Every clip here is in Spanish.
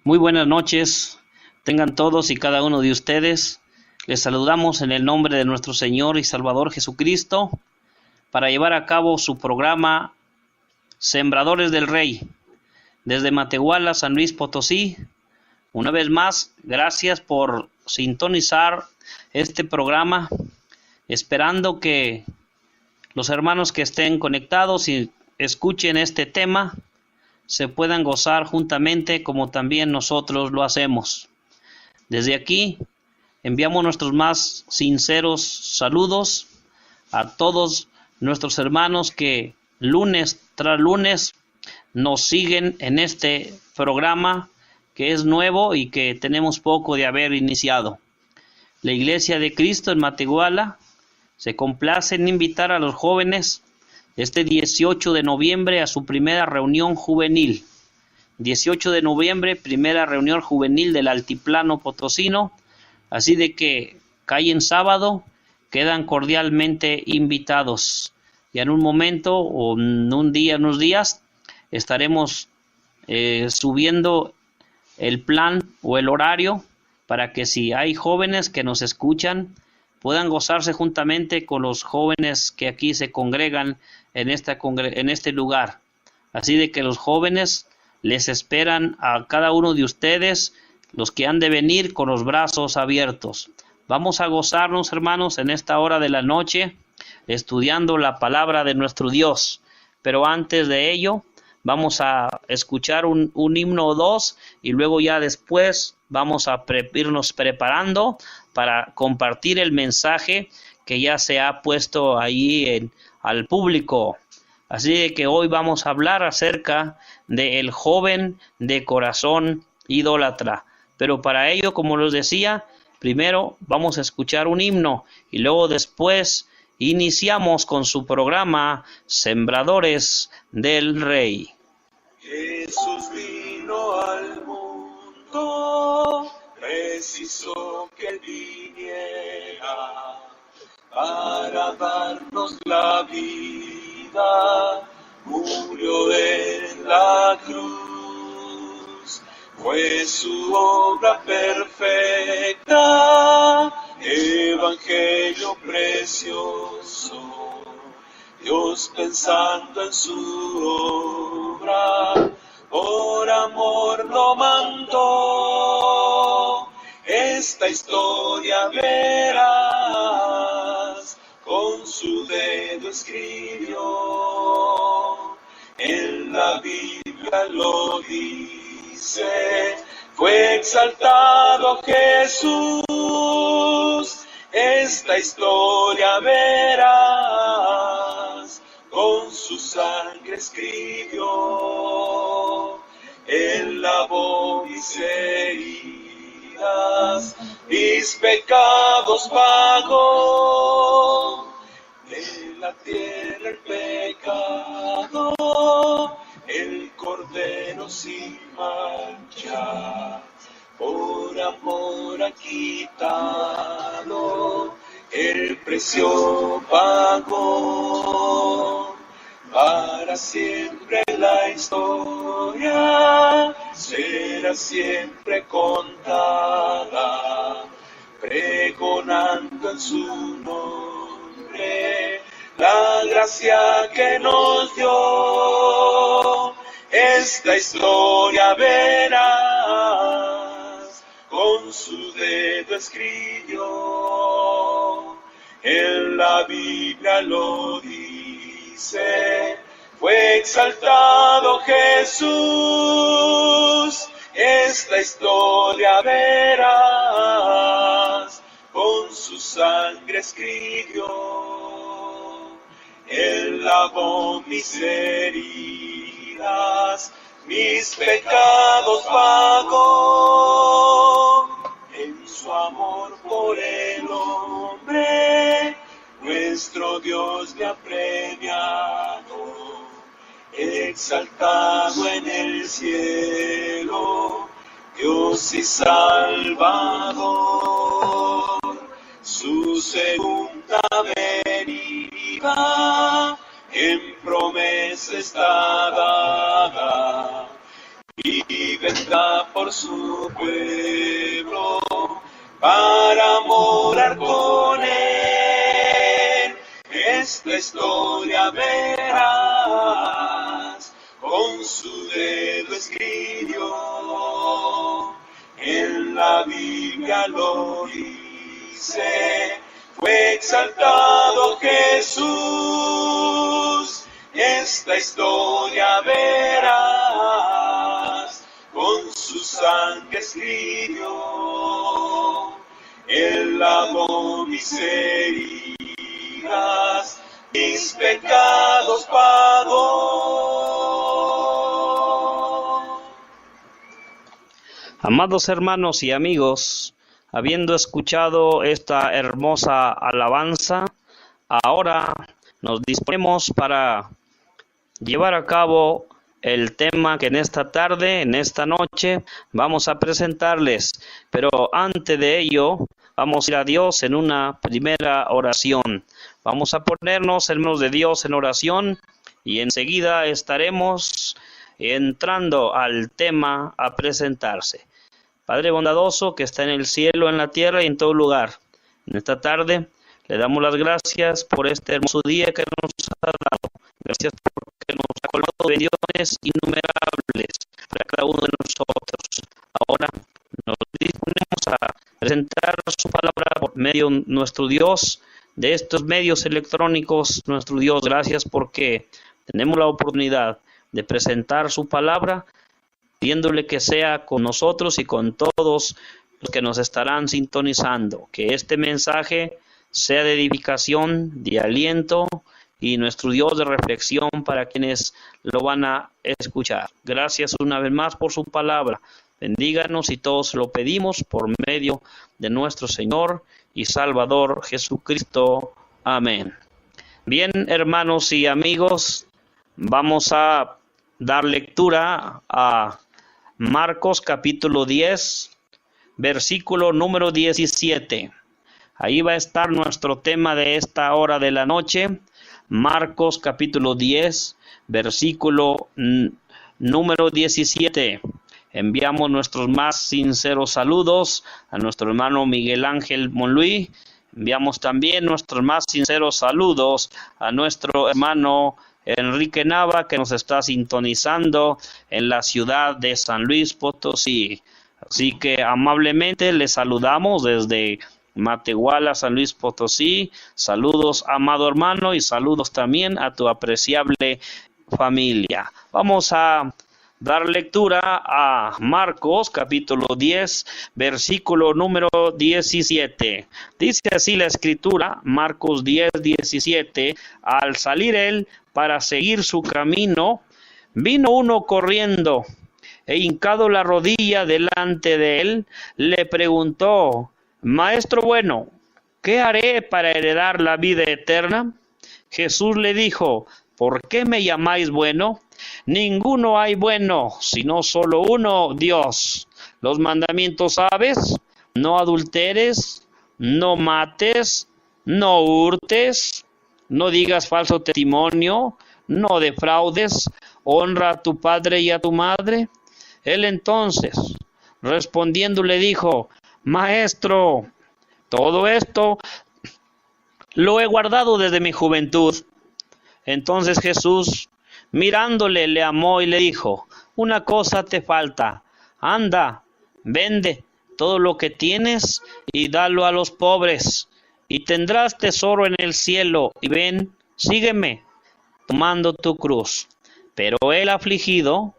Muy buenas noches, tengan todos y cada uno de ustedes. Les saludamos en el nombre de nuestro Señor y Salvador Jesucristo para llevar a cabo su programa Sembradores del Rey, desde Matehuala, San Luis Potosí. Una vez más, gracias por sintonizar este programa, esperando que los hermanos que estén conectados y escuchen este tema se puedan gozar juntamente como también nosotros lo hacemos. Desde aquí enviamos nuestros más sinceros saludos a todos nuestros hermanos que lunes tras lunes nos siguen en este programa que es nuevo y que tenemos poco de haber iniciado. La Iglesia de Cristo en Matehuala se complace en invitar a los jóvenes este 18 de noviembre a su primera reunión juvenil. 18 de noviembre, primera reunión juvenil del Altiplano Potosino. Así de que cae en sábado, quedan cordialmente invitados. Y en un momento o en unos días, estaremos subiendo el plan o el horario para que si hay jóvenes que nos escuchan, puedan gozarse juntamente con los jóvenes que aquí se congregan en este lugar. Así de que los jóvenes les esperan a cada uno de ustedes, los que han de venir, con los brazos abiertos. Vamos a gozarnos, hermanos, en esta hora de la noche, estudiando la palabra de nuestro Dios. Pero antes de ello, vamos a escuchar un himno o dos, y luego ya después vamos a irnos preparando para compartir el mensaje que ya se ha puesto ahí al público. Así de que hoy vamos a hablar acerca del joven de corazón idólatra. Pero para ello, como les decía, primero vamos a escuchar un himno y luego después iniciamos con su programa Sembradores del Rey. Jesús vino al mundo, preciso que viniera para darnos la vida, murió en la cruz, fue su obra perfecta, evangelio precioso, Dios pensando en su obra, por amor lo mandó. Esta historia verás, con su dedo escribió, en la Biblia lo dice, fue exaltado Jesús. Esta historia verás, con su sangre escribió, él lavó mis heridas, mis pecados pagó, de la tierra el pecado, el cordero sin mancha, por amor ha quitado, el precio pagó. Para siempre la historia será siempre contada, pregonando en su nombre la gracia que nos dio. Esta historia verás, con su dedo escribió, en la Biblia lo dice, fue exaltado Jesús. Esta historia verás, con su sangre escribió, él lavó mis heridas, mis pecados pagó, en su amor por el hombre, nuestro Dios me ha premiado, exaltado en el cielo, Dios y Salvador. Su segunda venida en promesa está dada, y vendrá por su pueblo para morar con él. Esta historia verás, con su dedo escribió, en la Biblia lo dice, fue exaltado Jesús. Esta historia verás, con su sangre escribió, él lavó mis heridas, mis pecados pagó. Amados hermanos y amigos, habiendo escuchado esta hermosa alabanza, ahora nos disponemos para llevar a cabo el tema que en esta tarde, en esta noche, vamos a presentarles. Pero antes de ello, vamos a ir a Dios en una primera oración. Vamos a ponernos en manos de Dios en oración y enseguida estaremos entrando al tema a presentarse. Padre bondadoso que está en el cielo, en la tierra y en todo lugar, en esta tarde le damos las gracias por este hermoso día que nos ha dado. Gracias porque nos ha colmado de bendiciones innumerables para cada uno de nosotros. Ahora nos disponemos a presentar su palabra por medio de nuestro Dios, de estos medios electrónicos. Nuestro Dios, gracias porque tenemos la oportunidad de presentar su palabra, pidiéndole que sea con nosotros y con todos los que nos estarán sintonizando, que este mensaje sea de edificación, de aliento y nuestro Dios de reflexión para quienes lo van a escuchar. Gracias una vez más por su palabra. Bendíganos y todos lo pedimos por medio de nuestro Señor y Salvador Jesucristo. Amén. Bien, hermanos y amigos, vamos a dar lectura a Marcos capítulo 10, versículo número 17. Ahí va a estar nuestro tema de esta hora de la noche. Marcos capítulo 10, versículo número 17. Enviamos nuestros más sinceros saludos a nuestro hermano Miguel Ángel Monluí. Enviamos también nuestros más sinceros saludos a nuestro hermano Enrique Nava, que nos está sintonizando en la ciudad de San Luis Potosí. Así que amablemente les saludamos desde Matehuala, San Luis Potosí. Saludos, amado hermano, y saludos también a tu apreciable familia. Vamos a dar lectura a Marcos capítulo 10, versículo número 17. Dice así la escritura, Marcos 10, 17. Al salir él para seguir su camino, vino uno corriendo e hincado la rodilla delante de él, le preguntó: Maestro bueno, ¿qué haré para heredar la vida eterna? Jesús le dijo: ¿por qué me llamáis bueno? Ninguno hay bueno, sino solo uno, Dios. Los mandamientos sabes: no adulteres, no mates, no hurtes, no digas falso testimonio, no defraudes, honra a tu padre y a tu madre. Él entonces, respondiendo, le dijo: Maestro, todo esto lo he guardado desde mi juventud. Entonces Jesús, mirándole, le amó y le dijo: una cosa te falta. Anda, vende todo lo que tienes y dalo a los pobres, y tendrás tesoro en el cielo, y ven, sígueme, tomando tu cruz. Pero él, afligido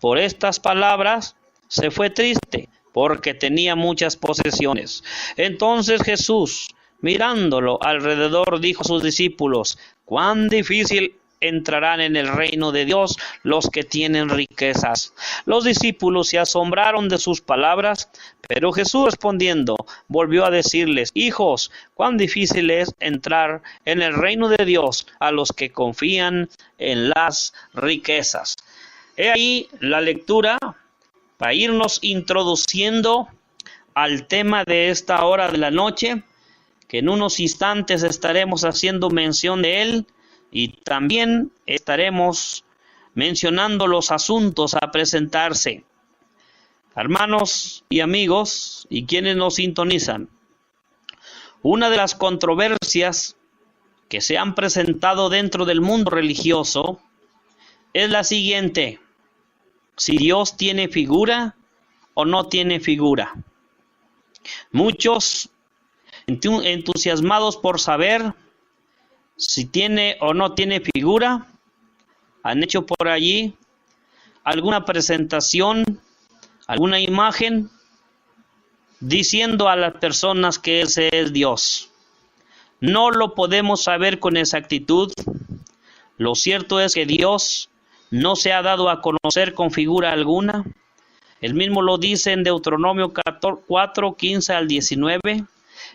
por estas palabras, se fue triste, porque tenía muchas posesiones. Entonces Jesús, mirándolo alrededor, dijo a sus discípulos: cuán difícil entrarán en el reino de Dios los que tienen riquezas. Los discípulos se asombraron de sus palabras, pero Jesús respondiendo volvió a decirles: hijos, cuán difícil es entrar en el reino de Dios a los que confían en las riquezas. He ahí la lectura para irnos introduciendo al tema de esta hora de la noche, que en unos instantes estaremos haciendo mención de él, y también estaremos mencionando los asuntos a presentarse. Hermanos y amigos, y quienes nos sintonizan, una de las controversias que se han presentado dentro del mundo religioso es la siguiente: si Dios tiene figura o no tiene figura. Muchos, entusiasmados por saber si tiene o no tiene figura, han hecho por allí alguna presentación, alguna imagen, diciendo a las personas que ese es Dios. No lo podemos saber con exactitud. Lo cierto es que Dios no se ha dado a conocer con figura alguna. Él mismo lo dice en Deuteronomio 4, 15 al 19,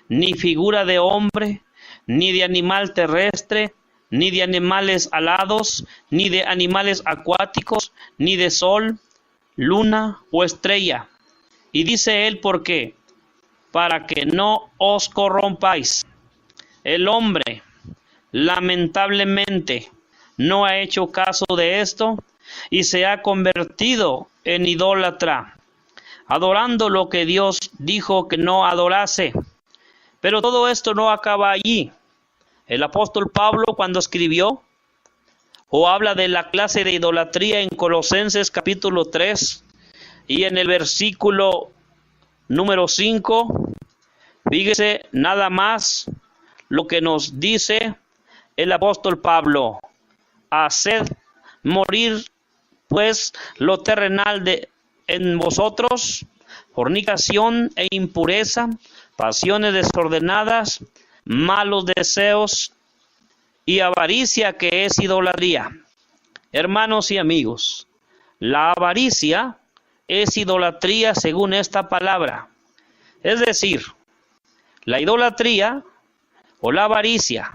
ni figura de hombre, ni de animal terrestre, ni de animales alados, ni de animales acuáticos, ni de sol, luna o estrella. Y dice él, ¿por qué? Para que no os corrompáis. El hombre, lamentablemente, no ha hecho caso de esto y se ha convertido en idólatra, adorando lo que Dios dijo que no adorase. Pero todo esto no acaba allí. El apóstol Pablo, cuando escribió o habla de la clase de idolatría en Colosenses capítulo 3 y en el versículo número 5, fíjese nada más lo que nos dice el apóstol Pablo: haced morir pues lo terrenal en vosotros, fornicación e impureza, pasiones desordenadas, malos deseos y avaricia, que es idolatría. Hermanos y amigos, la avaricia es idolatría según esta palabra. Es decir, la idolatría o la avaricia.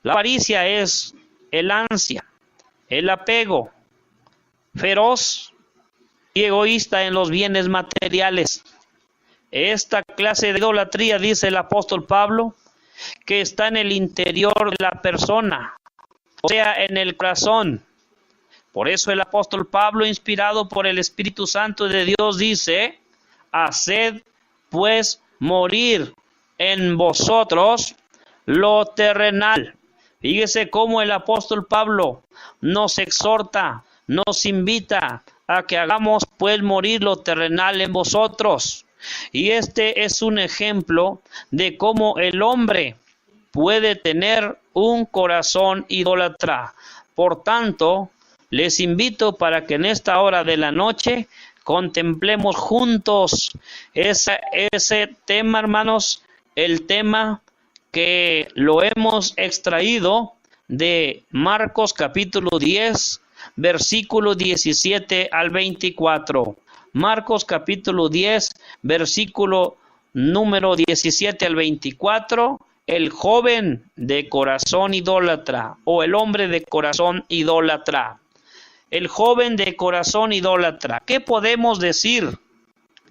La avaricia es el ansia, el apego feroz y egoísta en los bienes materiales. Esta clase de idolatría, dice el apóstol Pablo, que está en el interior de la persona, o sea, en el corazón. Por eso el apóstol Pablo, inspirado por el Espíritu Santo de Dios, dice: haced pues morir en vosotros lo terrenal. Fíjese cómo el apóstol Pablo nos exhorta, nos invita a que hagamos pues morir lo terrenal en vosotros. Y este es un ejemplo de cómo el hombre puede tener un corazón idólatra. Por tanto, les invito para que en esta hora de la noche contemplemos juntos ese tema, hermanos, el tema que lo hemos extraído de Marcos capítulo 10, versículo 17 al 24. Marcos capítulo 10, versículo número 17 al 24, el joven de corazón idólatra o el hombre de corazón idólatra. El joven de corazón idólatra. ¿Qué podemos decir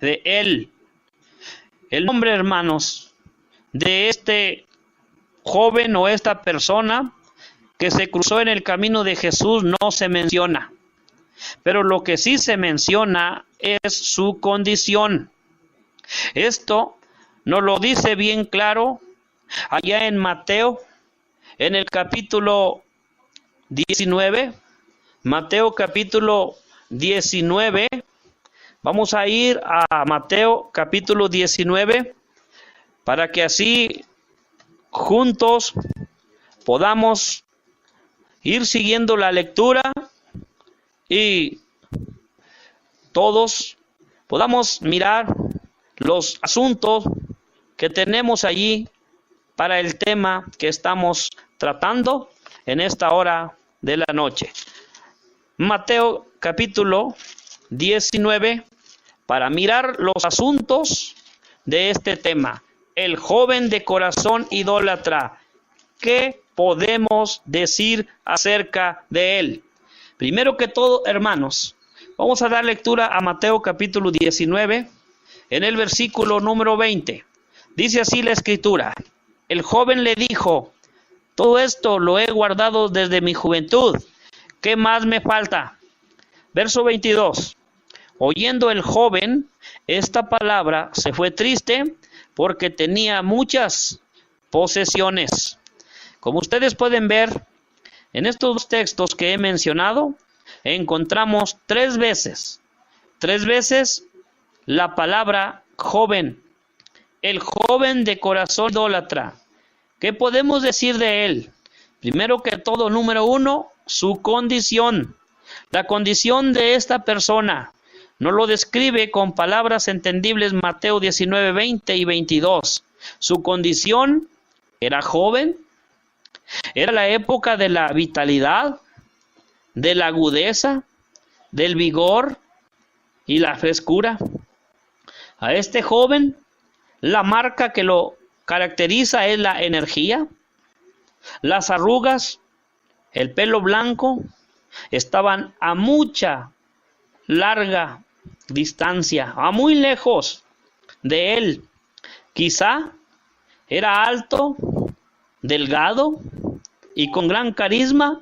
de él? El nombre, hermanos, de este joven o esta persona que se cruzó en el camino de Jesús no se menciona. Pero lo que sí se menciona es su condición. Esto nos lo dice bien claro allá en Mateo, en el capítulo 19. Mateo capítulo 19. Vamos a ir a Mateo capítulo 19 para que así juntos podamos ir siguiendo la lectura y todos podamos mirar los asuntos que tenemos allí para el tema que estamos tratando en esta hora de la noche. Mateo capítulo 19, para mirar los asuntos de este tema. El joven de corazón idólatra. ¿Qué podemos decir acerca de él? Primero que todo, hermanos, vamos a dar lectura a Mateo capítulo 19, en el versículo número 20. Dice así la escritura: el joven le dijo: todo esto lo he guardado desde mi juventud. ¿Qué más me falta? Verso 22. Oyendo el joven esta palabra, se fue triste porque tenía muchas posesiones. Como ustedes pueden ver, en estos dos textos que he mencionado, encontramos tres veces la palabra joven. El joven de corazón idólatra. ¿Qué podemos decir de él? Primero que todo, número uno, su condición. La condición de esta persona nos lo describe con palabras entendibles Mateo 19, 20 y 22. Su condición era joven, era la época de la vitalidad, de la agudeza, del vigor y la frescura. A este joven, la marca que lo caracteriza es la energía, las arrugas, el pelo blanco, estaban a mucha larga distancia, a muy lejos de él. Quizá era alto, delgado y con gran carisma,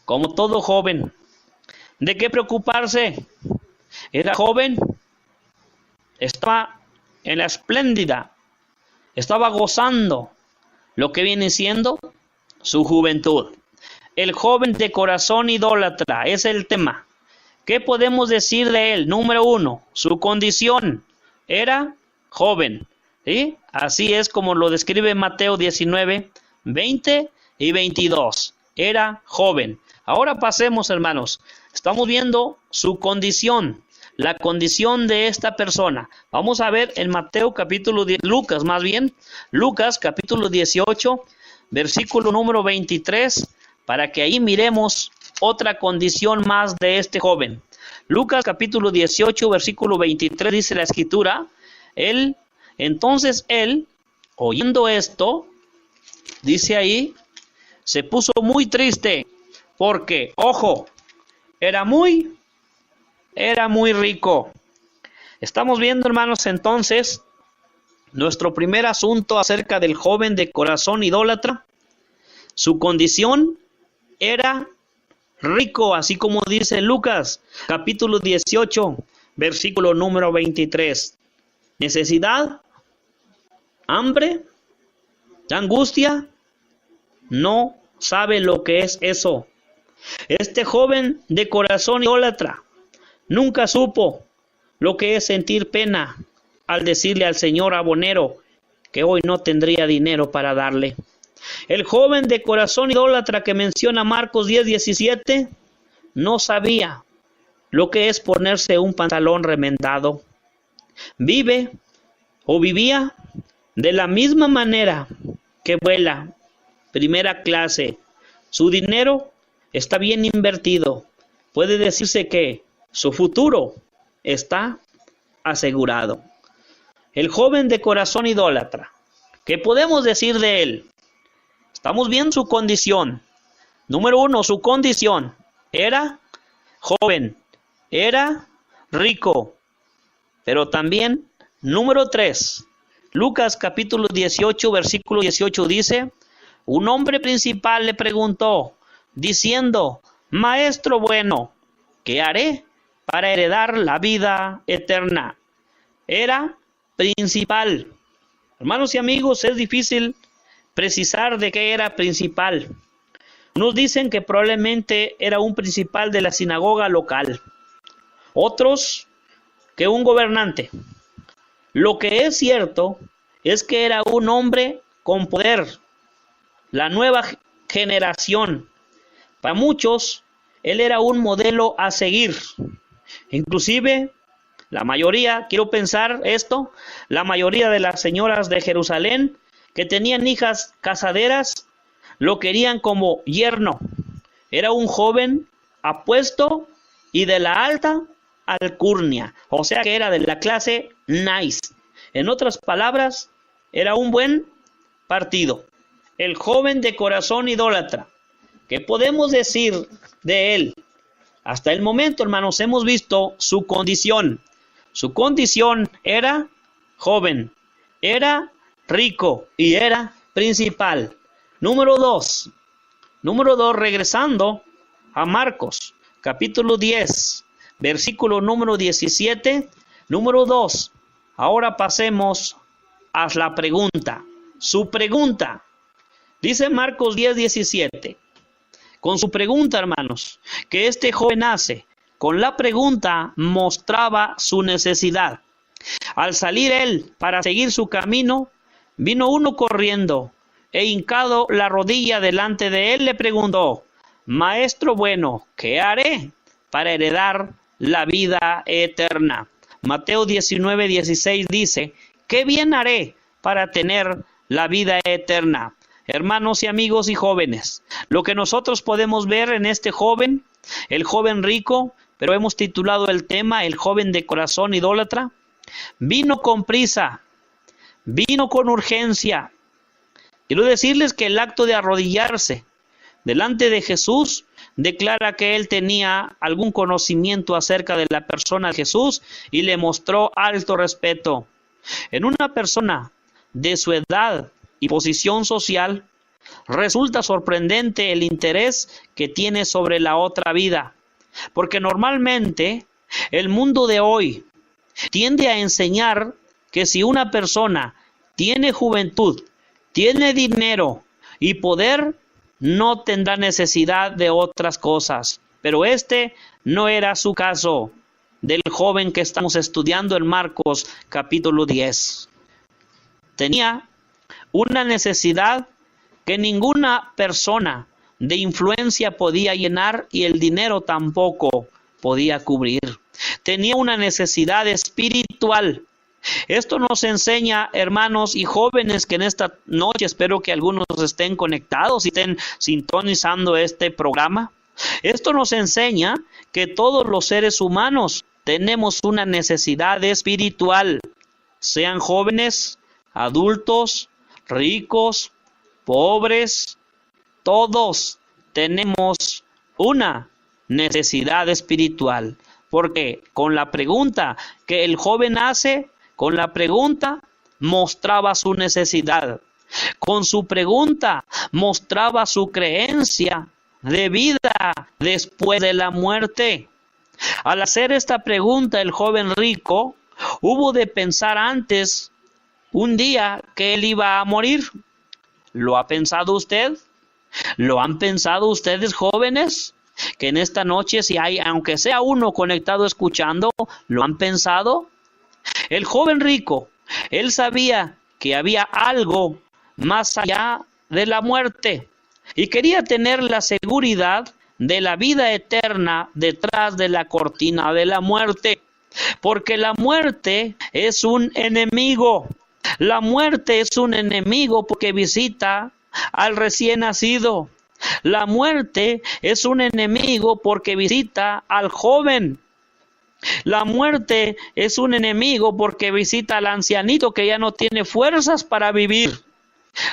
como todo joven. ¿De qué preocuparse? Era joven, estaba en la espléndida, estaba gozando lo que viene siendo su juventud. El joven de corazón idólatra es el tema. ¿Qué podemos decir de él? Número uno, su condición era joven. ¿Sí? Así es como lo describe Mateo 19, 20 y 22. Era joven. Ahora pasemos, hermanos. Estamos viendo su condición, la condición de esta persona. Vamos a ver en Mateo capítulo 10, Lucas capítulo 18, versículo número 23, para que ahí miremos otra condición más de este joven. Lucas capítulo 18, versículo 23 dice la escritura, entonces él, oyendo esto, dice ahí, se puso muy triste, porque, ojo, era muy rico. Estamos viendo, hermanos, entonces, nuestro primer asunto acerca del joven de corazón idólatra. Su condición era rico, así como dice Lucas, capítulo 18, versículo número 23. Necesidad, hambre, angustia, no sabe lo que es eso. Este joven de corazón idólatra nunca supo lo que es sentir pena al decirle al señor abonero que hoy no tendría dinero para darle. El joven de corazón idólatra que menciona Marcos 10:17 no sabía lo que es ponerse un pantalón remendado. Vivía de la misma manera que vuela, primera clase. Su dinero está bien invertido. Puede decirse que su futuro está asegurado. El joven de corazón idólatra, ¿qué podemos decir de él? Estamos viendo su condición. Número uno, su condición. Era joven, era rico, pero también, número 3, Lucas capítulo 18, versículo 18 dice, un hombre principal le preguntó, diciendo, Maestro bueno, ¿qué haré para heredar la vida eterna? Era principal. Hermanos y amigos, es difícil precisar de qué era principal. Nos dicen que probablemente era un principal de la sinagoga local. Otros que un gobernante. Lo que es cierto es que era un hombre con poder. La nueva generación. Para muchos, él era un modelo a seguir. Inclusive, la mayoría, quiero pensar esto, la mayoría de las señoras de Jerusalén que tenían hijas casaderas, lo querían como yerno. Era un joven apuesto y de la alta alcurnia, o sea que era de la clase nice. En otras palabras, era un buen partido. El joven de corazón idólatra. ¿Qué podemos decir de él? Hasta el momento, hermanos, hemos visto su condición. Su condición era joven, era rico y era principal. Número 2, regresando a Marcos, capítulo 10, versículo número 17, número 2. Ahora pasemos a la pregunta. Su pregunta. Dice Marcos 10, 17. Con su pregunta, hermanos, que este joven hace, con la pregunta mostraba su necesidad. Al salir él para seguir su camino, vino uno corriendo e hincado la rodilla delante de él le preguntó: Maestro bueno, ¿qué haré para heredar la vida eterna? Mateo 19, 16 dice: ¿qué bien haré para tener la vida eterna? Hermanos y amigos y jóvenes, lo que nosotros podemos ver en este joven, el joven rico, pero hemos titulado el tema el joven de corazón idólatra, vino con prisa, vino con urgencia. Quiero decirles que el acto de arrodillarse delante de Jesús declara que él tenía algún conocimiento acerca de la persona de Jesús y le mostró alto respeto. En una persona de su edad y posición social, resulta sorprendente el interés que tiene sobre la otra vida, porque normalmente el mundo de hoy tiende a enseñar que si una persona tiene juventud, tiene dinero y poder, no tendrá necesidad de otras cosas. Pero este no era su caso del joven que estamos estudiando en Marcos capítulo 10. Tenía una necesidad que ninguna persona de influencia podía llenar y el dinero tampoco podía cubrir. Tenía una necesidad espiritual. Esto nos enseña, hermanos y jóvenes, que en esta noche espero que algunos estén conectados y estén sintonizando este programa. Esto nos enseña que todos los seres humanos tenemos una necesidad espiritual, sean jóvenes, adultos, ricos, pobres, todos tenemos una necesidad espiritual. Porque con la pregunta que el joven hace, con la pregunta mostraba su necesidad. Con su pregunta mostraba su creencia de vida después de la muerte. Al hacer esta pregunta, el joven rico hubo de pensar antes un día que él iba a morir. ¿Lo ha pensado usted? ¿Lo han pensado ustedes, jóvenes? Que en esta noche, si hay, aunque sea uno conectado escuchando, ¿lo han pensado? El joven rico, él sabía que había algo más allá de la muerte y quería tener la seguridad de la vida eterna detrás de la cortina de la muerte, porque la muerte es un enemigo. La muerte es un enemigo porque visita al recién nacido. La muerte es un enemigo porque visita al joven. La muerte es un enemigo porque visita al ancianito que ya no tiene fuerzas para vivir.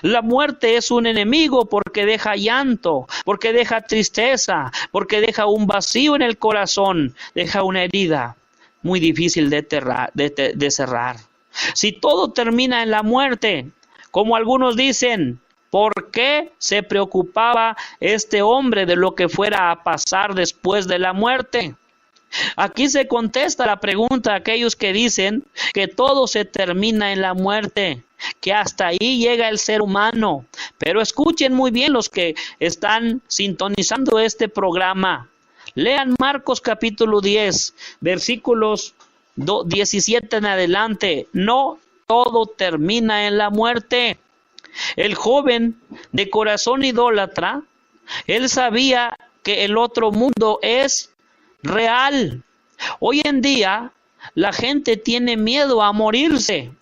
La muerte es un enemigo porque deja llanto, porque deja tristeza, porque deja un vacío en el corazón, deja una herida muy difícil de cerrar. Si todo termina en la muerte, como algunos dicen, ¿por qué se preocupaba este hombre de lo que fuera a pasar después de la muerte? Aquí se contesta la pregunta a aquellos que dicen que todo se termina en la muerte, que hasta ahí llega el ser humano. Pero escuchen muy bien los que están sintonizando este programa. Lean Marcos capítulo 10, versículos 17 en adelante. No todo termina en la muerte. El joven de corazón idólatra, él sabía que el otro mundo es real. Hoy en día la gente tiene miedo a morirse,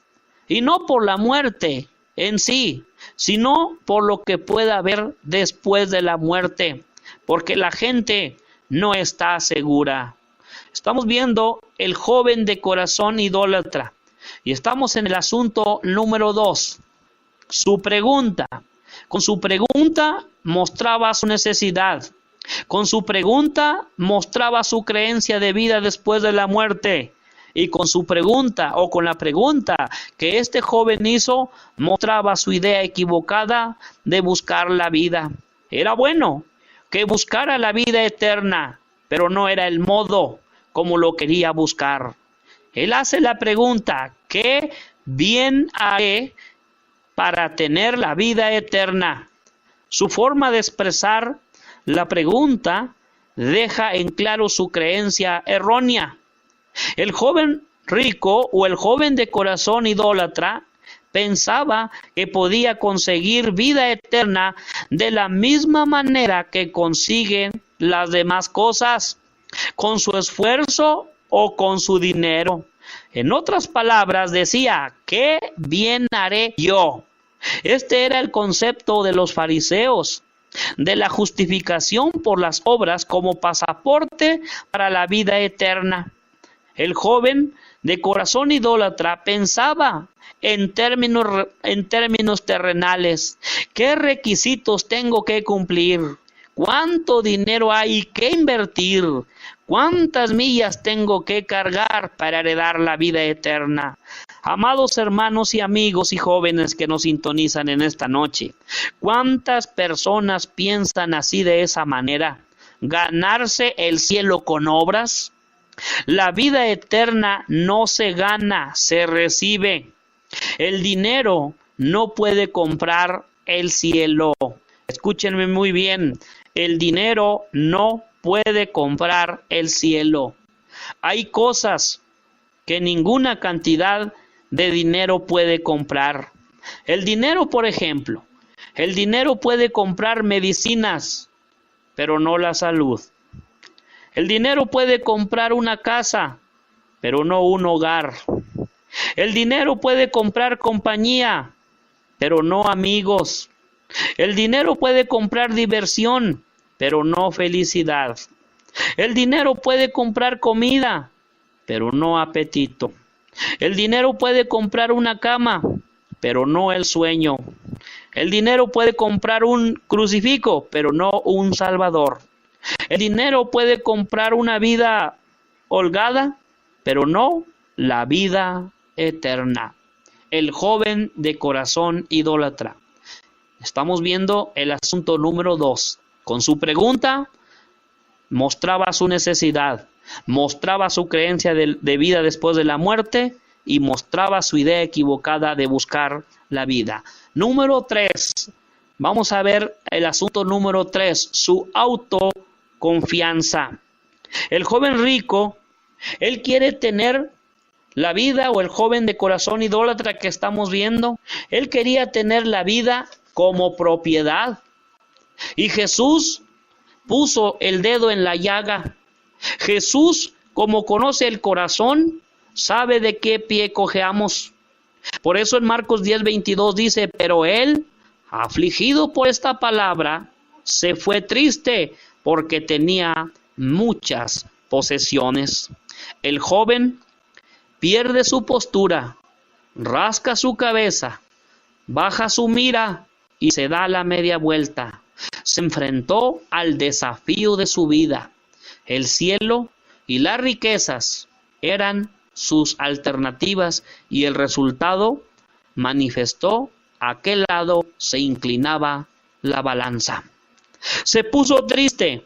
y no por la muerte en sí, sino por lo que pueda haber después de la muerte, porque la gente no está segura. Estamos viendo el joven de corazón idólatra y estamos en el asunto número 2. Su pregunta. Con su pregunta mostraba su necesidad. Con su pregunta mostraba su creencia de vida después de la muerte. Y con su pregunta, o con la pregunta que este joven hizo, mostraba su idea equivocada de buscar la vida. Era bueno que buscara la vida eterna, pero no era el modo como lo quería buscar. Él hace la pregunta: ¿qué bien haré para tener la vida eterna? Su forma de expresar la pregunta deja en claro su creencia errónea. El joven rico o el joven de corazón idólatra pensaba que podía conseguir vida eterna de la misma manera que consiguen las demás cosas, con su esfuerzo o con su dinero. En otras palabras, decía: ¿qué bien haré yo? Este era el concepto de los fariseos, de la justificación por las obras como pasaporte para la vida eterna. El joven de corazón idólatra pensaba en términos terrenales. ¿Qué requisitos tengo que cumplir? ¿Cuánto dinero hay que invertir? ¿Cuántas millas tengo que cargar para heredar la vida eterna? Amados hermanos y amigos y jóvenes que nos sintonizan en esta noche, ¿cuántas personas piensan así, de esa manera? ¿Ganarse el cielo con obras? La vida eterna no se gana, se recibe. El dinero no puede comprar el cielo. Escúchenme muy bien, el dinero no puede comprar el cielo. Hay cosas que ninguna cantidad de dinero puede comprar. El dinero, por ejemplo, el dinero puede comprar medicinas, pero no la salud. El dinero puede comprar una casa, pero no un hogar. El dinero puede comprar compañía, pero no amigos. El dinero puede comprar diversión, pero no felicidad. El dinero puede comprar comida, pero no apetito. El dinero puede comprar una cama, pero no el sueño. El dinero puede comprar un crucifijo, pero no un salvador. El dinero puede comprar una vida holgada, pero no la vida eterna. El joven de corazón idólatra. Estamos viendo el asunto número 2. Con su pregunta mostraba su necesidad, mostraba su creencia de vida después de la muerte y mostraba su idea equivocada de buscar la vida. Número 3. Vamos a ver el asunto número 3, su autoconfianza. El joven rico, él quiere tener la vida, o el joven de corazón idólatra que estamos viendo, él quería tener la vida como propiedad. Y Jesús puso el dedo en la llaga. Jesús, como conoce el corazón, sabe de qué pie cojeamos. Por eso en Marcos 10:22 dice: pero él, afligido por esta palabra, se fue triste porque tenía muchas posesiones. El joven pierde su postura, rasca su cabeza, baja su mira y se da la media vuelta. Se enfrentó al desafío de su vida. El cielo y las riquezas eran sus alternativas y el resultado manifestó a qué lado se inclinaba la balanza. Se puso triste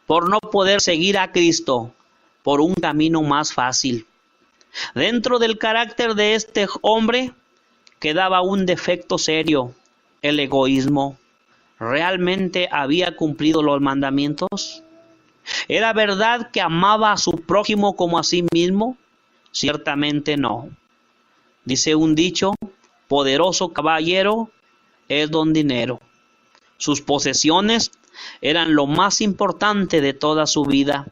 por no poder seguir a Cristo por un camino más fácil. Dentro del carácter de este hombre quedaba un defecto serio: el egoísmo. ¿Realmente había cumplido los mandamientos? ¿Era verdad que amaba a su prójimo como a sí mismo? Ciertamente no. Dice un dicho: poderoso caballero es don dinero. Sus posesiones eran lo más importante de toda su vida.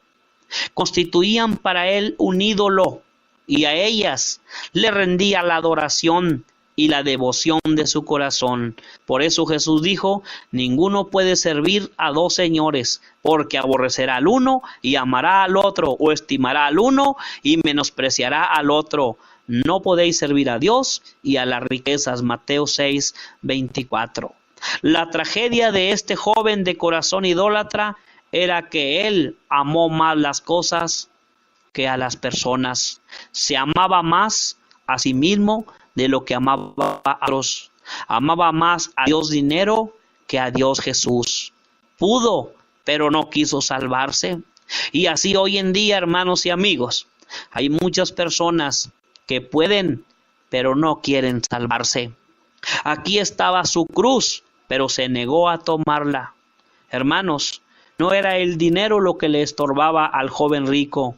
Constituían para él un ídolo, y a ellas le rendía la adoración y la devoción de su corazón. Por eso Jesús dijo: ninguno puede servir a dos señores, porque aborrecerá al uno y amará al otro, o estimará al uno y menospreciará al otro. No podéis servir a Dios y a las riquezas. Mateo 6:24. La tragedia de este joven de corazón idólatra era que él amó más las cosas que a las personas. Se amaba más a sí mismo de lo que amaba a otros. Amaba más a Dios dinero que a Dios Jesús. pudo, pero no quiso salvarse. Y así hoy en día, hermanos y amigos, hay muchas personas que pueden, pero no quieren salvarse. Aquí estaba su cruz, pero se negó a tomarla. Hermanos, no era el dinero lo que le estorbaba al joven rico,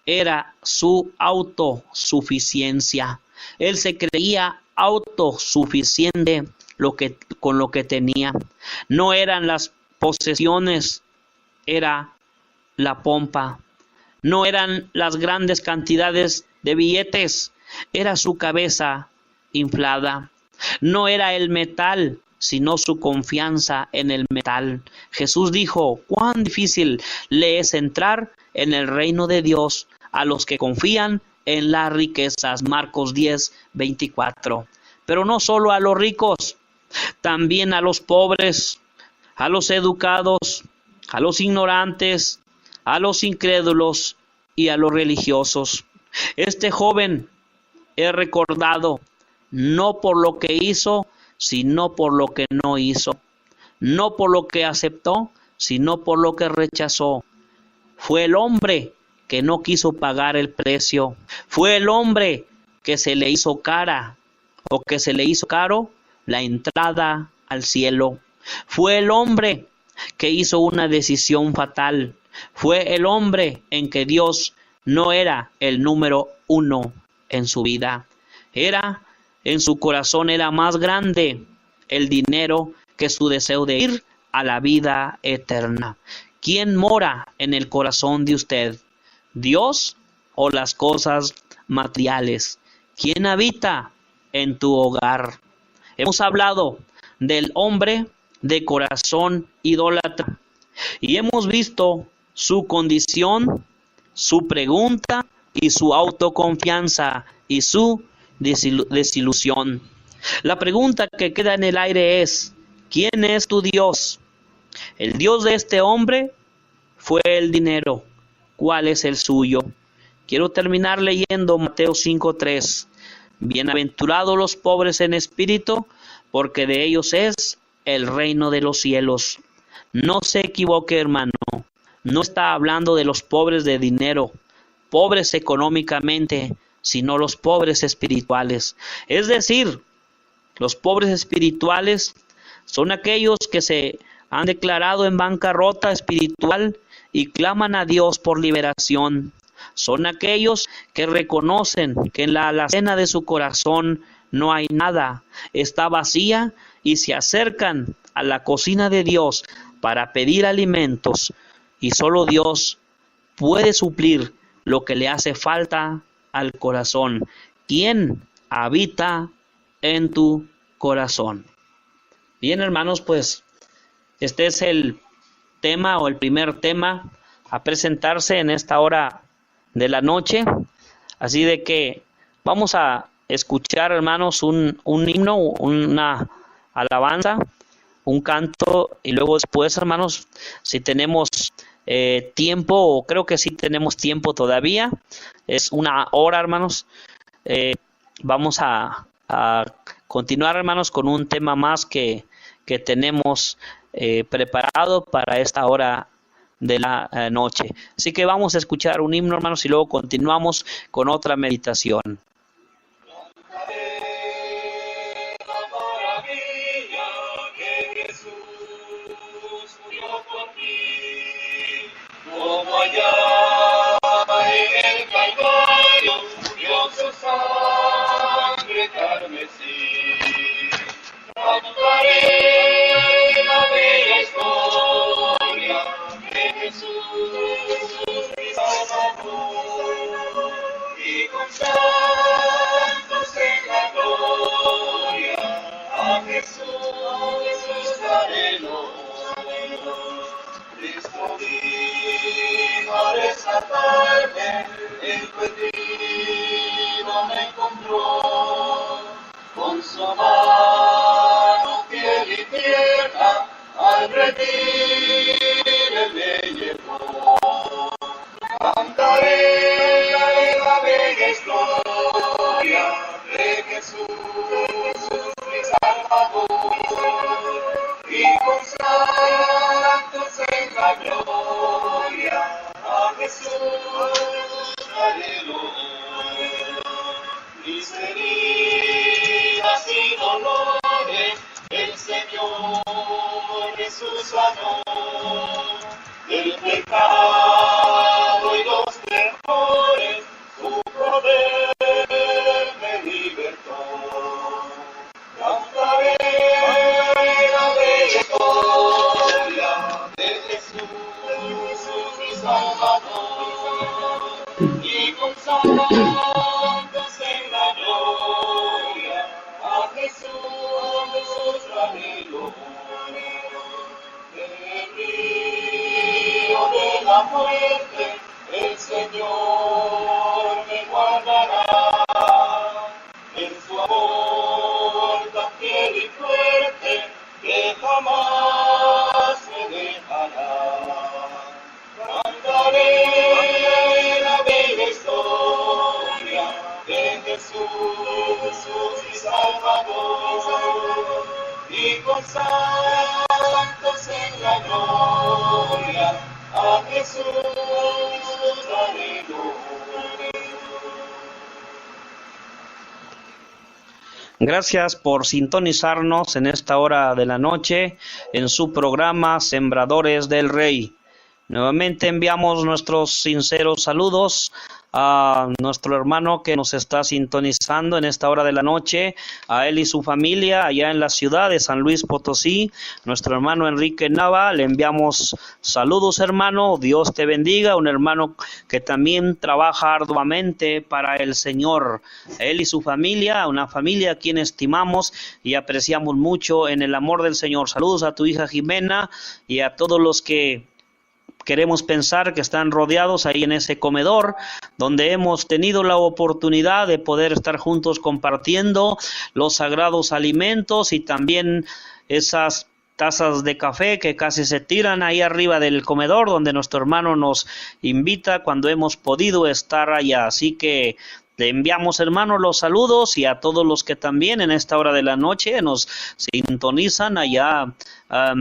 era su autosuficiencia. Él se creía autosuficiente con lo que tenía. No eran las posesiones, era la pompa. No eran las grandes cantidades de billetes, era su cabeza inflada. No era el metal, sino su confianza en el metal. Jesús dijo: cuán difícil le es entrar en el reino de Dios a los que confían en las riquezas. Marcos 10:24. Pero no solo a los ricos, también a los pobres, a los educados, a los ignorantes, a los incrédulos y a los religiosos. Este joven es recordado no por lo que hizo, sino por lo que no hizo. No por lo que aceptó, sino por lo que rechazó. Fue el hombre que no quiso pagar el precio. Fue el hombre que se le hizo cara o que se le hizo caro la entrada al cielo. Fue el hombre que hizo una decisión fatal. Fue el hombre en que Dios no era el número 1 en su vida. En su corazón era más grande el dinero que su deseo de ir a la vida eterna. ¿Quién mora en el corazón de usted? ¿Dios o las cosas materiales? ¿Quién habita en tu hogar? Hemos hablado del hombre de corazón idólatra y hemos visto su condición, su pregunta y su autoconfianza y su desilusión. La pregunta que queda en el aire es: ¿quién es tu Dios? El Dios de este hombre fue el dinero. ¿Cuál es el suyo? Quiero terminar leyendo Mateo 5:3. Bienaventurados los pobres en espíritu, porque de ellos es el reino de los cielos. No se equivoque, hermano. No está hablando de los pobres de dinero, pobres económicamente, sino los pobres espirituales. Es decir, los pobres espirituales son aquellos que se han declarado en bancarrota espiritual y claman a Dios por liberación. Son aquellos que reconocen que en la alacena de su corazón no hay nada, está vacía, y se acercan a la cocina de Dios para pedir alimentos, y solo Dios puede suplir lo que le hace falta al corazón. ¿Quién habita en tu corazón? Bien, hermanos, pues este es el tema o el primer tema a presentarse en esta hora de la noche. Así de que vamos a escuchar, hermanos, un himno, una alabanza, un canto, y luego después, hermanos, si tenemos tiempo, o creo que sí tenemos tiempo todavía, es 1 hora, hermanos, vamos a continuar, hermanos, con un tema más que tenemos preparado para esta hora de la noche. Así que vamos a escuchar un himno, hermanos, y luego continuamos con otra meditación. Como allá en el Calvario dio su sangre carmesí, cantaré la bella historia de Jesús mi Salvador, y con santos en la gloria a Jesús daremos. Cristo vino a rescatarme, el perdido me encontró, con su mano fiel y tierna al redil me llevó. Cantaré la bella historia de Jesús mi Salvador, y con santo sanó del pecado y los temores, su poder me libertó. Cantaré la bella historia de Jesús mi Salvador, y con santos en la gloria a Jesús daré gloria. Del río de la muerte el Señor me guardará, en su amor tan fiel y fuerte que jamás me dejará. Cantaré la bella historia de Jesús mi Salvador, y con santos en la gloria a Jesús daré gloria. Gracias por sintonizarnos en esta hora de la noche en su programa Sembradores del Rey. Nuevamente enviamos nuestros sinceros saludos a nuestro hermano que nos está sintonizando en esta hora de la noche, a él y su familia allá en la ciudad de San Luis Potosí. Nuestro hermano Enrique Nava, le enviamos saludos, hermano, Dios te bendiga, un hermano que también trabaja arduamente para el Señor. A él y su familia, una familia a quien estimamos y apreciamos mucho en el amor del Señor. Saludos a tu hija Jimena y a todos los que queremos pensar que están rodeados ahí en ese comedor, donde hemos tenido la oportunidad de poder estar juntos compartiendo los sagrados alimentos y también esas tazas de café que casi se tiran ahí arriba del comedor, donde nuestro hermano nos invita cuando hemos podido estar allá. Así que le enviamos, hermano, los saludos y a todos los que también en esta hora de la noche nos sintonizan allá, a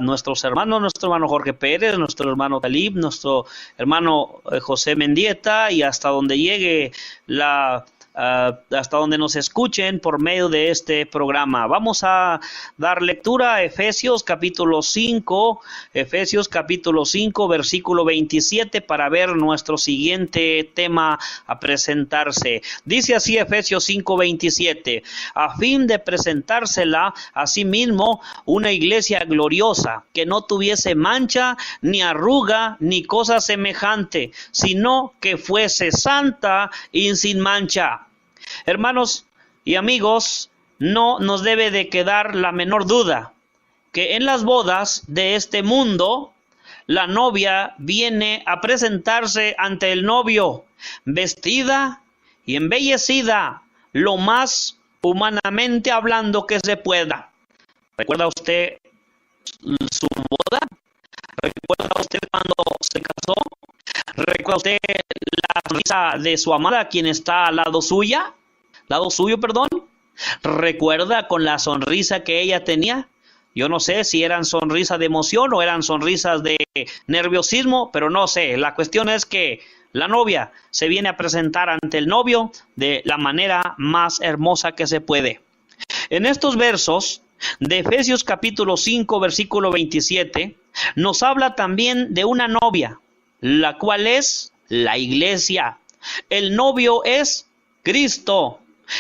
nuestros hermanos, nuestro hermano Jorge Pérez, nuestro hermano Talib, nuestro hermano José Mendieta, y hasta donde llegue hasta donde nos escuchen por medio de este programa. Vamos a dar lectura a Efesios capítulo 5, versículo 27, para ver nuestro siguiente tema a presentarse. Dice así Efesios 5:27, a fin de presentársela a sí mismo una iglesia gloriosa, que no tuviese mancha, ni arruga, ni cosa semejante, sino que fuese santa y sin mancha. Hermanos y amigos, no nos debe de quedar la menor duda que en las bodas de este mundo, la novia viene a presentarse ante el novio, vestida y embellecida, lo más humanamente hablando que se pueda. ¿Recuerda usted su boda? ¿Recuerda usted cuando se casó? ¿Recuerda usted la sonrisa de su amada, quien está al lado suyo? ¿Recuerda con la sonrisa que ella tenía? Yo no sé si eran sonrisas de emoción o eran sonrisas de nerviosismo, pero no sé. La cuestión es que la novia se viene a presentar ante el novio de la manera más hermosa que se puede. En estos versos de Efesios capítulo 5, versículo 27, nos habla también de una novia, la cual es la iglesia. El novio es Cristo.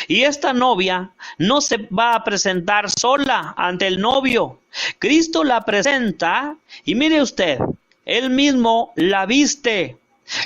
Y esta novia no se va a presentar sola ante el novio. Cristo la presenta y mire usted, él mismo la viste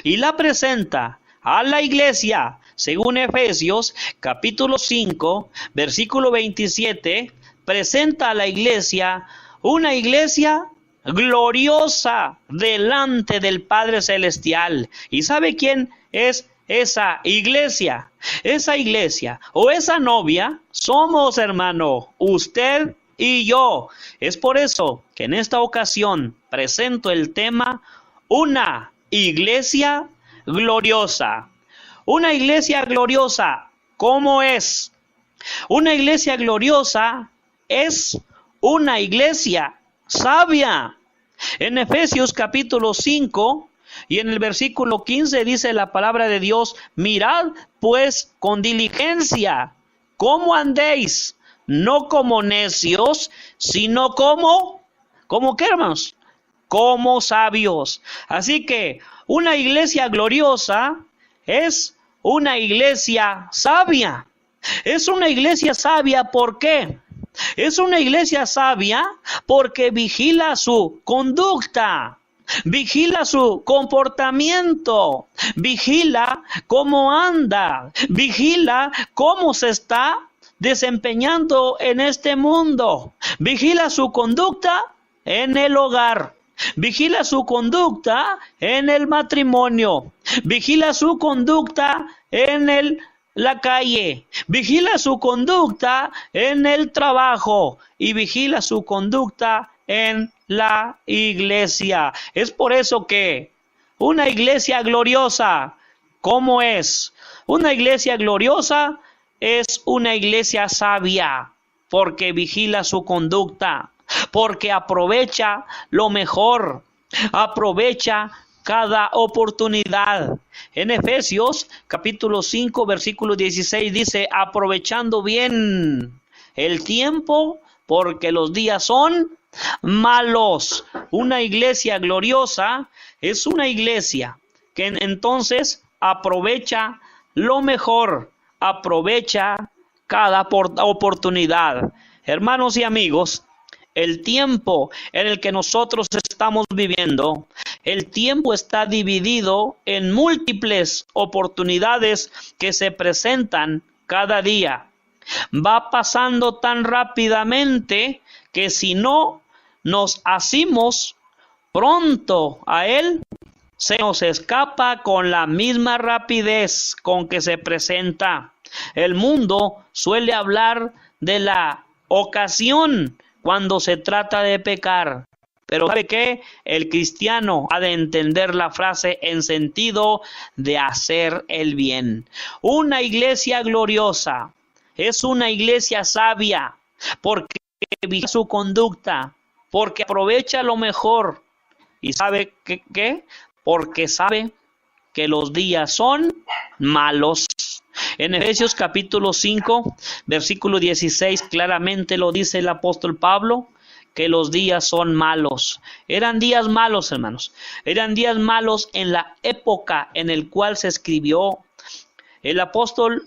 y la presenta a la iglesia. Según Efesios capítulo 5, versículo 27, presenta a la iglesia, una iglesia gloriosa delante del Padre Celestial. ¿Y sabe quién es esa iglesia? Esa iglesia o esa novia somos, hermano, usted y yo. Es por eso que en esta ocasión presento el tema una iglesia gloriosa. Una iglesia gloriosa, ¿cómo es? Una iglesia gloriosa es una iglesia sabia. En Efesios capítulo 5 y en el versículo 15 dice la palabra de Dios: mirad pues con diligencia cómo andéis, no como necios, sino como ¿Cómo qué, hermanos? Como sabios. Así que una iglesia gloriosa es una iglesia sabia. Es una iglesia sabia, ¿por qué? Es una iglesia sabia porque vigila su conducta, vigila su comportamiento, vigila cómo anda, vigila cómo se está desempeñando en este mundo, vigila su conducta en el hogar, vigila su conducta en el matrimonio, vigila su conducta en la calle, vigila su conducta en el trabajo y vigila su conducta en la iglesia. Es por eso que una iglesia gloriosa, ¿cómo es? Una iglesia gloriosa es una iglesia sabia porque vigila su conducta, porque aprovecha lo mejor, aprovecha cada oportunidad. En Efesios capítulo 5 versículo 16 dice, aprovechando bien el tiempo porque los días son malos. Una iglesia gloriosa es una iglesia que entonces aprovecha lo mejor, aprovecha cada oportunidad. Hermanos y amigos, el tiempo en el que nosotros estamos viviendo, el tiempo está dividido en múltiples oportunidades que se presentan cada día. Va pasando tan rápidamente que si no nos asimos pronto a él, se nos escapa con la misma rapidez con que se presenta. El mundo suele hablar de la ocasión cuando se trata de pecar. Pero ¿sabe qué? El cristiano ha de entender la frase en sentido de hacer el bien. Una iglesia gloriosa es una iglesia sabia porque vigila su conducta, porque aprovecha lo mejor. ¿Y sabe qué? Porque sabe que los días son malos. En Efesios capítulo 5, versículo 16, claramente lo dice el apóstol Pablo, que los días son malos. Eran días malos, hermanos. Eran días malos en la época en el cual se escribió el apóstol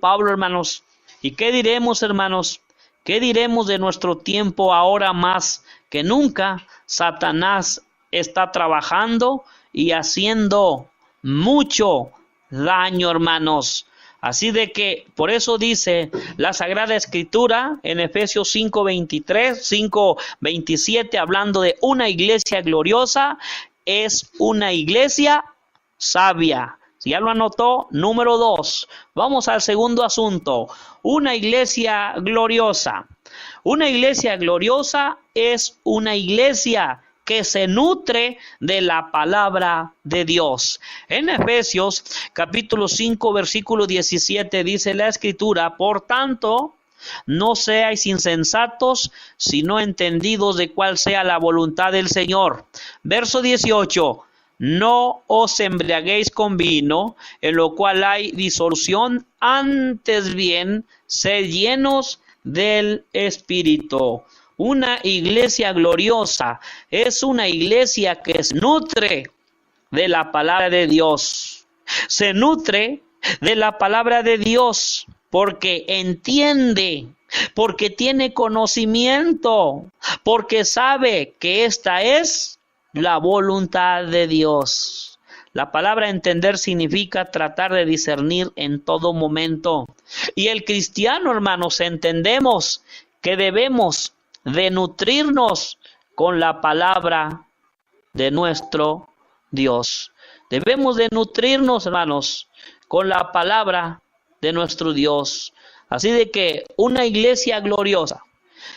Pablo, hermanos. ¿Y qué diremos, hermanos? ¿Qué diremos de nuestro tiempo ahora más que nunca? Satanás está trabajando y haciendo mucho daño, hermanos. Así de que, por eso dice la Sagrada Escritura en Efesios 5:23, 5:27, hablando de una iglesia gloriosa, es una iglesia sabia. Si ya lo anotó, número 2. Vamos al segundo asunto. Una iglesia gloriosa. Una iglesia gloriosa es una iglesia que se nutre de la palabra de Dios. En Efesios capítulo 5 versículo 17 dice la Escritura, por tanto, no seáis insensatos, sino entendidos de cuál sea la voluntad del Señor. Verso 18, no os embriaguéis con vino, en lo cual hay disolución, antes bien, sed llenos del Espíritu. Una iglesia gloriosa es una iglesia que se nutre de la palabra de Dios. Se nutre de la palabra de Dios porque entiende, porque tiene conocimiento, porque sabe que esta es la voluntad de Dios. La palabra entender significa tratar de discernir en todo momento. Y el cristiano, hermanos, entendemos que debemos de nutrirnos con la palabra de nuestro Dios. Debemos de nutrirnos, hermanos, con la palabra de nuestro Dios. Así de que una iglesia gloriosa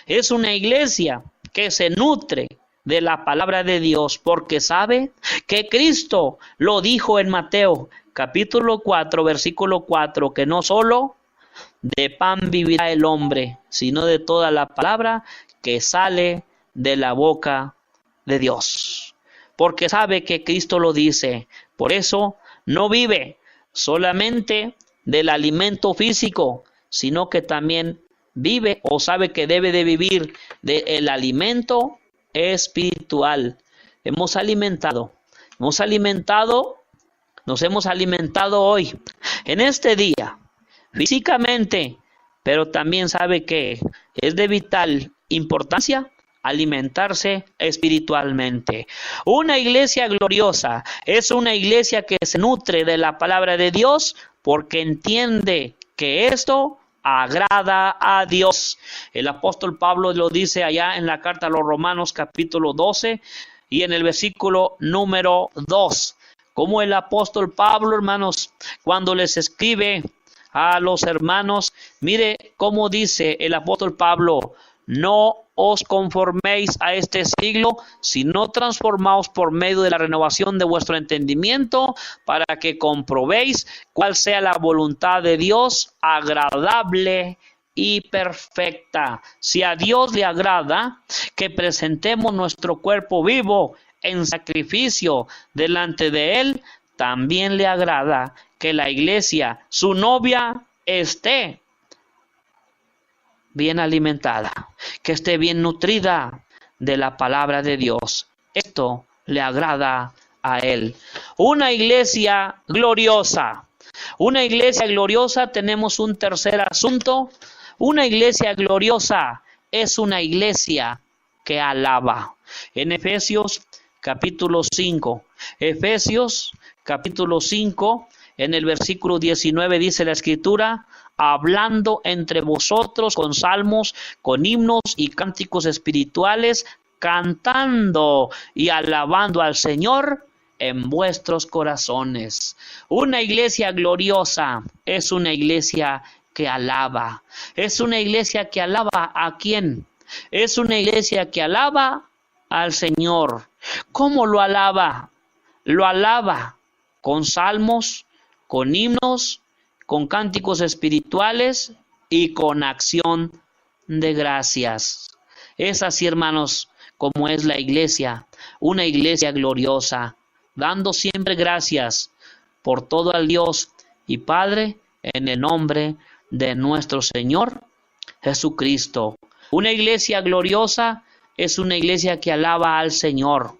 es una iglesia que se nutre de la palabra de Dios, porque sabe que Cristo lo dijo en Mateo capítulo 4, versículo 4, que no solo de pan vivirá el hombre, sino de toda la palabra que sale de la boca de Dios. Porque sabe que Cristo lo dice. Por eso no vive solamente del alimento físico, sino que también vive o sabe que debe de vivir del alimento espiritual. Nos hemos alimentado hoy, en este día, físicamente, pero también sabe que es de vital importancia alimentarse espiritualmente. Una iglesia gloriosa es una iglesia que se nutre de la palabra de Dios porque entiende que esto agrada a Dios. El apóstol Pablo lo dice allá en la carta a los Romanos capítulo 12 y en el versículo número 2. Como el apóstol Pablo, hermanos, cuando les escribe a los hermanos, mire cómo dice el apóstol Pablo: no os conforméis a este siglo, sino transformaos por medio de la renovación de vuestro entendimiento, para que comprobéis cuál sea la voluntad de Dios, agradable y perfecta. Si a Dios le agrada que presentemos nuestro cuerpo vivo en sacrificio delante de Él, también le agrada que la iglesia, su novia, esté bien alimentada, que esté bien nutrida de la palabra de Dios. Esto le agrada a Él. Una iglesia gloriosa. Una iglesia gloriosa, tenemos un tercer asunto. Una iglesia gloriosa es una iglesia que alaba. En Efesios capítulo 5. Efesios capítulo 5, en el versículo 19 dice la Escritura: hablando entre vosotros con salmos, con himnos y cánticos espirituales, cantando y alabando al Señor en vuestros corazones. Una iglesia gloriosa es una iglesia que alaba. Es una iglesia que alaba ¿a quién? Es una iglesia que alaba al Señor. ¿Cómo lo alaba? Lo alaba con salmos, con himnos, con cánticos espirituales y con acción de gracias. Es así, hermanos, como es la iglesia, una iglesia gloriosa, dando siempre gracias por todo al Dios y Padre en el nombre de nuestro Señor Jesucristo. Una iglesia gloriosa es una iglesia que alaba al Señor.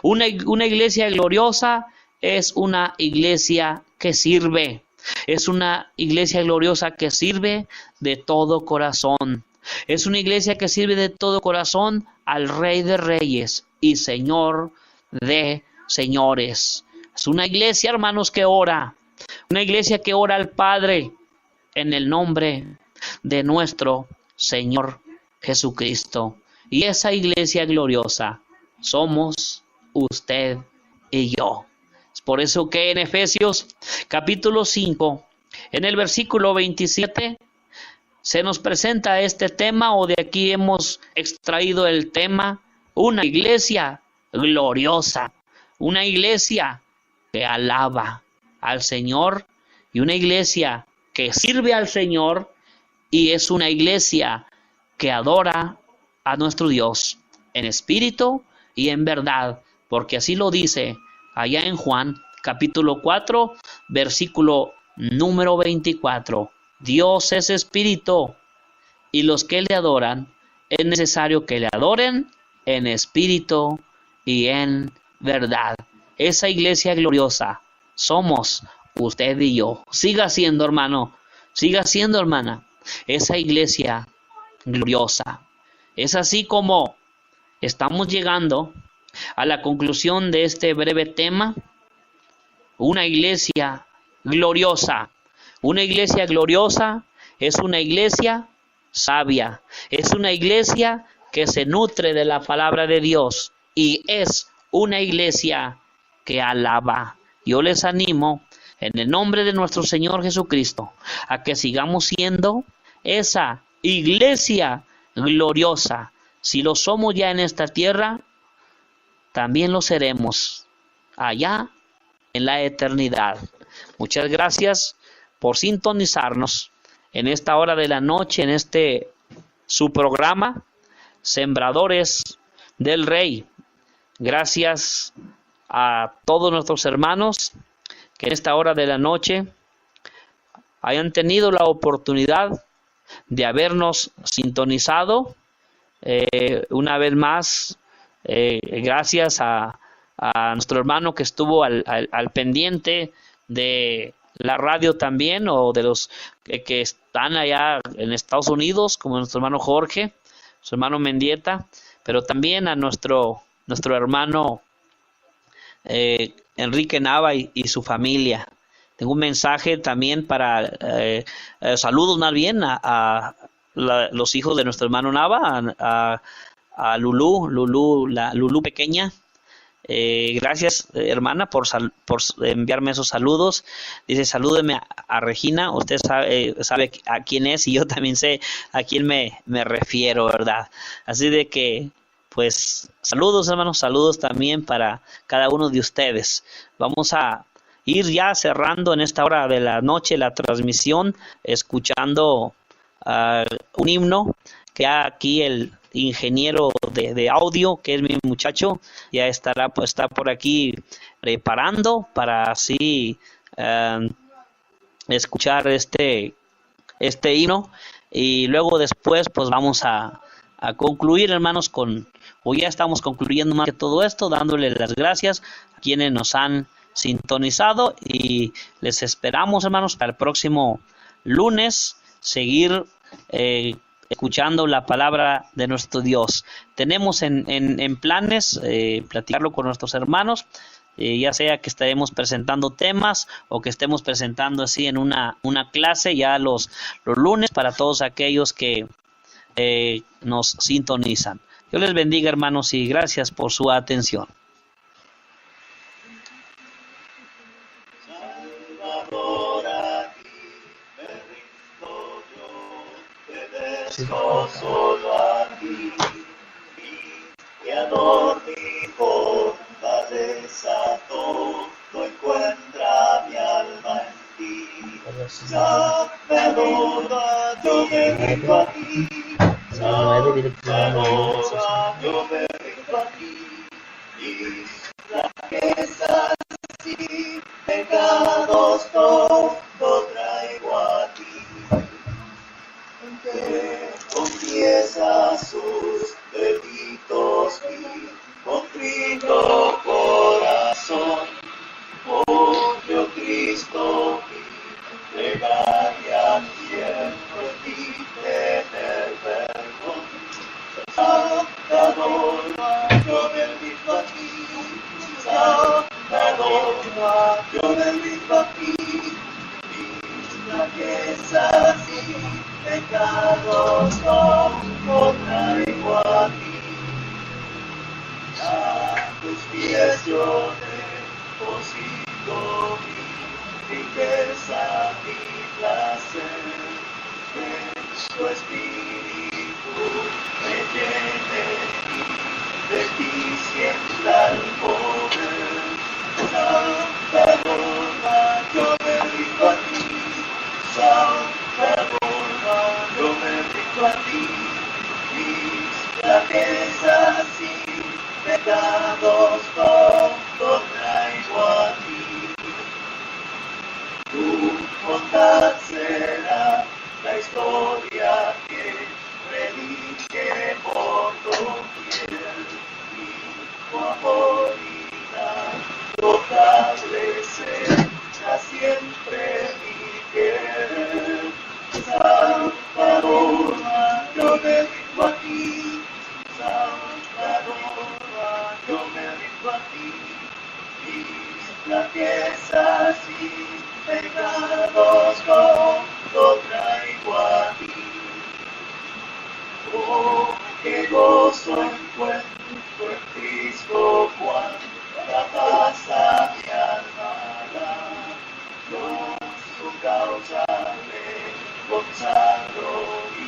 Una iglesia gloriosa es una iglesia que sirve. Es una iglesia gloriosa que sirve de todo corazón. Es una iglesia que sirve de todo corazón al Rey de Reyes y Señor de Señores. Es una iglesia, hermanos, que ora. Una iglesia que ora al Padre en el nombre de nuestro Señor Jesucristo. Y esa iglesia gloriosa somos usted y yo. Es por eso que en Efesios capítulo 5, en el versículo 27, se nos presenta este tema, o de aquí hemos extraído el tema: una iglesia gloriosa, una iglesia que alaba al Señor y una iglesia que sirve al Señor, y es una iglesia que adora a nuestro Dios en espíritu y en verdad, porque así lo dice allá en Juan capítulo 4, versículo número 24. Dios es espíritu, y los que le adoran es necesario que le adoren en espíritu y en verdad. Esa iglesia gloriosa somos usted y yo. Siga siendo, hermano, siga siendo, hermana, esa iglesia gloriosa. Es así como estamos llegando a la conclusión de este breve tema. Una iglesia gloriosa. Una iglesia gloriosa es una iglesia sabia. Es una iglesia que se nutre de la palabra de Dios. Y es una iglesia que alaba. Yo les animo, en el nombre de nuestro Señor Jesucristo, a que sigamos siendo esa iglesia gloriosa. Si lo somos ya en esta tierra, también lo seremos allá en la eternidad. Muchas gracias por sintonizarnos en esta hora de la noche, en su programa, Sembradores del Rey. Gracias a todos nuestros hermanos que en esta hora de la noche hayan tenido la oportunidad de habernos sintonizado. Una vez más, Gracias a nuestro hermano que estuvo al pendiente de la radio también, o de los que están allá en Estados Unidos, como nuestro hermano Jorge, su hermano Mendieta, pero también a nuestro hermano Enrique Nava y su familia. Tengo un mensaje también para saludos más bien a los hijos de nuestro hermano Nava, a Lulú, la Lulú pequeña. Gracias, hermana, por enviarme esos saludos. Dice, salúdeme a Regina. Usted sabe a quién es, y yo también sé a quién me refiero, ¿verdad? Así de que, pues, saludos, hermanos, saludos también para cada uno de ustedes. Vamos a ir ya cerrando en esta hora de la noche la transmisión, escuchando un himno que aquí el ingeniero de audio, que es mi muchacho, ya está por aquí preparando para así escuchar este himno, y luego después pues vamos a concluir, hermanos, o ya estamos concluyendo más que todo esto, dándole las gracias a quienes nos han sintonizado, y les esperamos, hermanos, para el próximo lunes seguir escuchando la palabra de nuestro Dios. Tenemos en planes platicarlo con nuestros hermanos, ya sea que estaremos presentando temas o que estemos presentando así en una clase ya los lunes para todos aquellos que nos sintonizan. Dios les bendiga, hermanos, y gracias por su atención. Solo a ti, mi Creador, mi fortaleza, todo encuentra mi alma en ti. Salvador, yo me rindo a ti. Salvador, yo me rindo a ti. Mis flaquezas y pecados todo traigo a ti. Confiesa sus delitos mi contrito corazón. Oh, Dios Cristo, mi plegaria quiero en ti tener perdón. Salvador, yo me rindo a ti. Salvador, yo me rindo a ti. Mis flaquezas y pecados no traigo a ti. A tus pies yo deposito mi riqueza, mi placer. Que tu espíritu me llene y de ti sienta el poder. Salvador, yo me rindo a ti. Salvador, yo me rindo a ti. Mis flaquezas y pecados todo traigo a ti. Tu bondad será la historia que predique por doquier. Y tu amor inagotable será siempre mi querer. Salvador, yo me rindo a ti. Salvador, yo me rindo a ti. Mis flaquezas y pecados todo traigo a ti. Oh, qué gozo encuentro en Cristo, cuánta paz a mi alma da. Con su causa le consagro y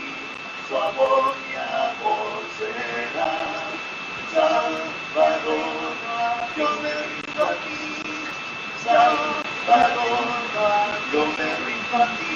su amor mi amor será. Salvador, yo me rindo a ti. Salvador, yo me rindo a ti.